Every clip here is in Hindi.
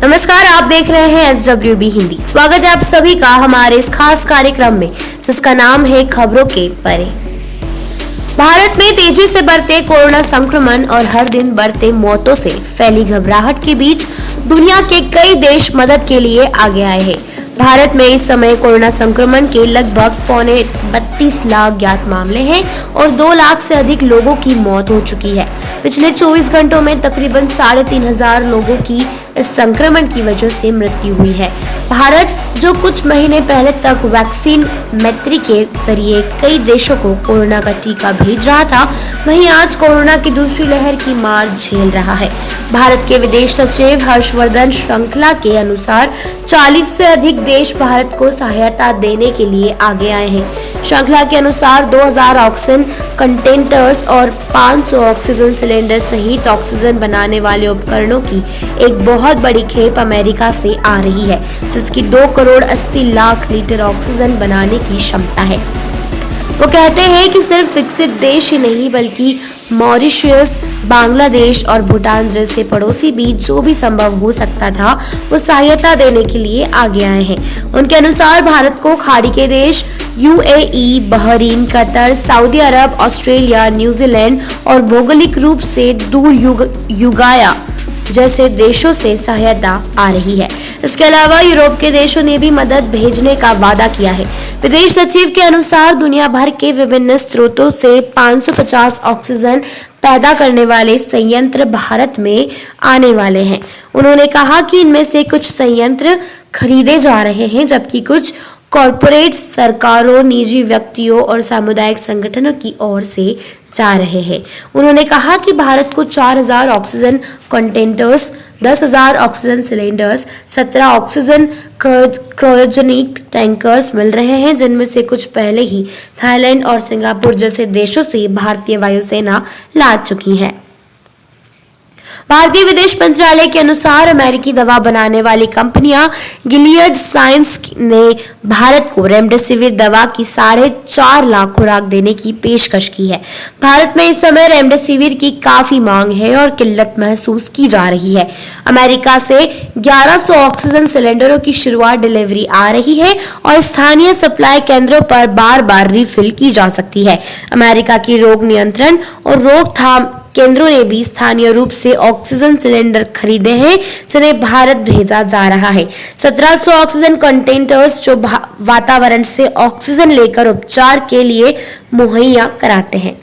नमस्कार, आप देख रहे हैं SWB हिंदी। स्वागत है आप सभी का हमारे इस खास कार्यक्रम में जिसका नाम है खबरों के परे। भारत में तेजी से बढ़ते कोरोना संक्रमण और हर दिन बढ़ते मौतों से फैली घबराहट के बीच दुनिया के कई देश मदद के लिए आगे आए हैं। भारत में इस समय कोरोना संक्रमण के लगभग 32 लाख ज्ञात मामले हैं और 2 लाख से अधिक लोगों की मौत हो चुकी है। पिछले 24 घंटों में तकरीबन 3,500 लोगों की इस संक्रमण की वजह से मृत्यु हुई है। भारत जो कुछ महीने पहले तक वैक्सीन मैत्री के जरिए कई देशों को कोरोना का टीका भेज रहा था, वहीं आज कोरोना की दूसरी लहर की मार झेल रहा है। भारत के विदेश सचिव हर्षवर्धन श्रृंखला के अनुसार 40 से अधिक देश भारत को सहायता देने के लिए आगे आए हैं। श्रृंखला के अनुसार 2000 ऑक्सीजन कंटेनर्स और 500 ऑक्सीजन सिलेंडर सहित ऑक्सीजन बनाने वाले उपकरणों की एक बहुत बड़ी खेप अमेरिका से आ रही है, जिसकी 2 करोड़ 80 लाख लीटर ऑक्सीजन बनाने की क्षमता है। वो कहते हैं कि सिर्फ विकसित देश ही नहीं बल्कि मॉरिशस, बांग्लादेश और भूटान जैसे पड़ोसी भी जो भी संभव हो सकता था वो सहायता देने के लिए आगे आए हैं। उनके अनुसार भारत को खाड़ी के देश UAE, बहरीन, कतर, सऊदी अरब, ऑस्ट्रेलिया, न्यूजीलैंड और भौगोलिक रूप से दूर युगाया जैसे देशों से सहायता आ रही है। इसके अलावा यूरोप के देशों ने भी मदद भेजने का वादा किया है। विदेश सचिव के अनुसार दुनिया भर के विभिन्न स्रोतों से 550 ऑक्सीजन पैदा करने वाले संयंत्र भारत में आने वाले हैं। उन्होंने कहा कि इनमें से कुछ संयंत्र खरीदे जा रहे हैं, जबकि कुछ कॉरपोरेट सरकारों, निजी व्यक्तियों और सामुदायिक संगठनों की ओर से जा रहे हैं। उन्होंने कहा कि भारत को 4000 oxygen containers, 10,000 oxygen cylinders, 17 oxygen cryogenic tankers मिल रहे हैं, जिनमें से कुछ पहले ही थाईलैंड और सिंगापुर जैसे देशों से भारतीय वायुसेना ला चुकी है। भारतीय विदेश मंत्रालय के अनुसार अमेरिकी दवा बनाने वाली कंपनियां गिलियड साइंस ने भारत को रेमडेसिविर दवा की 4.5 लाख खुराक देने की पेशकश की है। भारत में इस समय रेमडेसिविर की काफी मांग है और किल्लत महसूस की जा रही है। अमेरिका से 1100 ऑक्सीजन सिलेंडरों की शुरुआत डिलीवरी आ रही है और स्थानीय सप्लाई केंद्रों पर बार-बार रिफिल की जा सकती है। अमेरिका की रोग नियंत्रण और रोकथाम केंद्रों ने भी स्थानीय रूप से ऑक्सीजन सिलेंडर खरीदे हैं, जिन्हें भारत भेजा जा रहा है। 1700 ऑक्सीजन कंटेनर्स जो वातावरण से ऑक्सीजन लेकर उपचार के लिए मुहैया कराते हैं।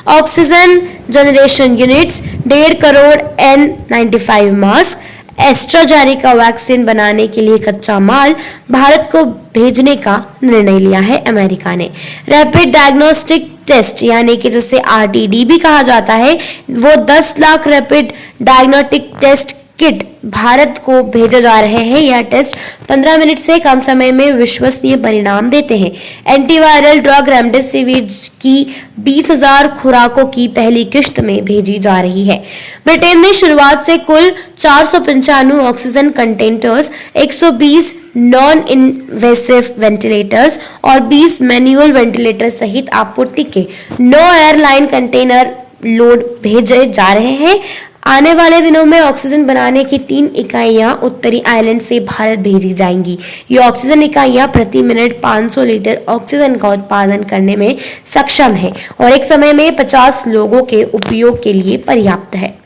Oxygen generation units, 1.5 crore N95 mask, AstraZeneca vaccine बनाने के लिए कच्चा माल भारत को भेजने का निर्णय लिया है अमेरिका ने। रैपिड डायग्नोस्टिक टेस्ट यानी कि जिसे RTD भी कहा जाता है, वो 10 lakh rapid diagnostic test kit Bharat को भेजे जा रहे हैं। यह टेस्ट 15 मिनट से कम समय में विश्वसनीय परिणाम देते हैं। एंटीवायरल ड्रग रेमडेसिविर की 20,000 खुराकों की पहली किश्त में भेजी जा रही है। ब्रिटेन ने शुरुआत से कुल 495 oxygen containers, 120 non invasive ventilators और 20 मैनुअल वेंटिलेटर सहित आपूर्ति के 9 एयरलाइन कंटेनर लोड भेजे जा रहे हैं। आने वाले दिनों में ऑक्सीजन बनाने की 3 इकाइयां उत्तरी आयरलैंड से भारत भेजी जाएंगी। ये ऑक्सीजन इकाइयां प्रति मिनट 500 लीटर ऑक्सीजन का उत्पादन करने में सक्षम है और एक समय में 50 लोगों के उपयोग के लिए पर्याप्त है।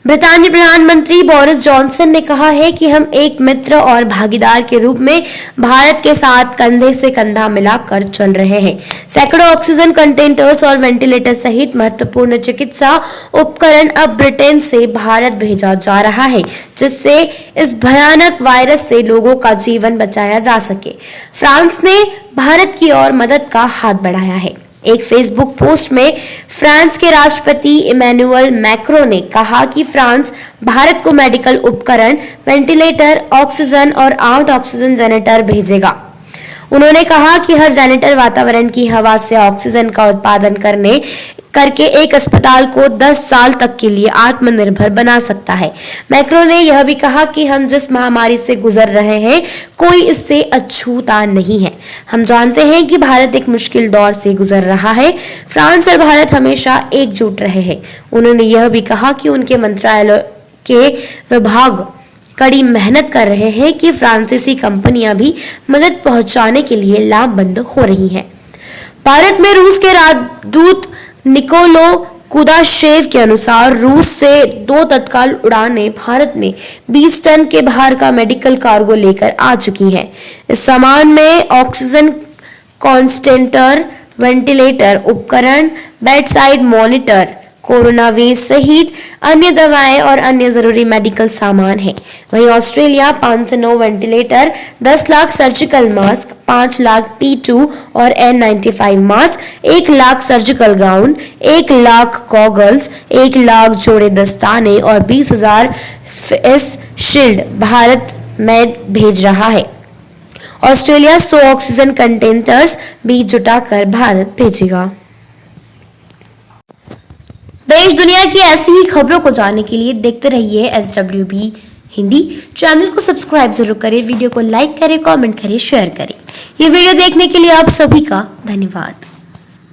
ब्रिटेन प्रधानमंत्री बोरिस जॉनसन ने कहा है कि हम एक मित्र और भागीदार के रूप में भारत के साथ कंधे से कंधा मिलाकर चल रहे हैं। सैकड़ों ऑक्सीजन कंटेनर्स और वेंटिलेटर सहित महत्वपूर्ण चिकित्सा उपकरण अब ब्रिटेन से भारत भेजा जा रहा है, जिससे इस भयानक वायरस से लोगों का जीवन बचाया जा सके। फ्रांस ने भारत की ओर मदद का हाथ बढ़ाया है। एक फेसबुक पोस्ट में फ्रांस के राष्ट्रपति इमैनुअल मैक्रों ने कहा कि फ्रांस भारत को मेडिकल उपकरण, वेंटिलेटर, ऑक्सीजन और 8 ऑक्सीजन जनरेटर भेजेगा। उन्होंने कहा कि हर जनरेटर वातावरण की हवा से ऑक्सीजन का उत्पादन करके एक अस्पताल को 10 साल तक के लिए आत्मनिर्भर बना सकता है। मैक्रो ने यह भी कहा कि हम जिस महामारी से गुजर रहे हैं, कोई इससे अछूता नहीं है। हम जानते हैं कि भारत एक मुश्किल दौर से गुजर रहा है। फ्रांस और भारत हमेशा एकजुट रहे हैं। उन्होंने यह भी कहा कि उनके मंत्रालय के विभाग कड़ी मेहनत कर रहे हैं कि फ्रांसीसी कंपनियां भी मदद पहुंचाने के लिए लामबंद हो रही हैं। भारत में रूस के राजदूत निकोलो कुदाशेव के अनुसार रूस से 2 तत्काल उड़ानें भारत में 20 टन के बाहर का मेडिकल कार्गो लेकर आ चुकी हैं। इस सामान में ऑक्सीजन कॉन्सेंट्रेटर, वेंटिलेटर उपकरण, बेडसाइड मॉनिटर, कोरोना वेज सहित अन्य दवाएं और अन्य जरूरी मेडिकल सामान है। वहीं Australia 509 ventilator, 10 lakh surgical mask, 5 lakh P2 और N95 mask, 1 lakh surgical gown, 1 lakh goggles, 1 lakh जोड़े दस्ताने और 20,000 फेस शील्ड भारत में भेज रहा है। ऑस्ट्रेलिया 100 ऑक्सीजन कंटेनर्स भी जुटाकर भारत भेजेगा। देश दुनिया की ऐसी ही खबरों को जानने के लिए देखते रहिए SWB हिंदी। चैनल को सब्सक्राइब जरूर करें, वीडियो को लाइक करें, कमेंट करें, शेयर करें। ये वीडियो देखने के लिए आप सभी का धन्यवाद।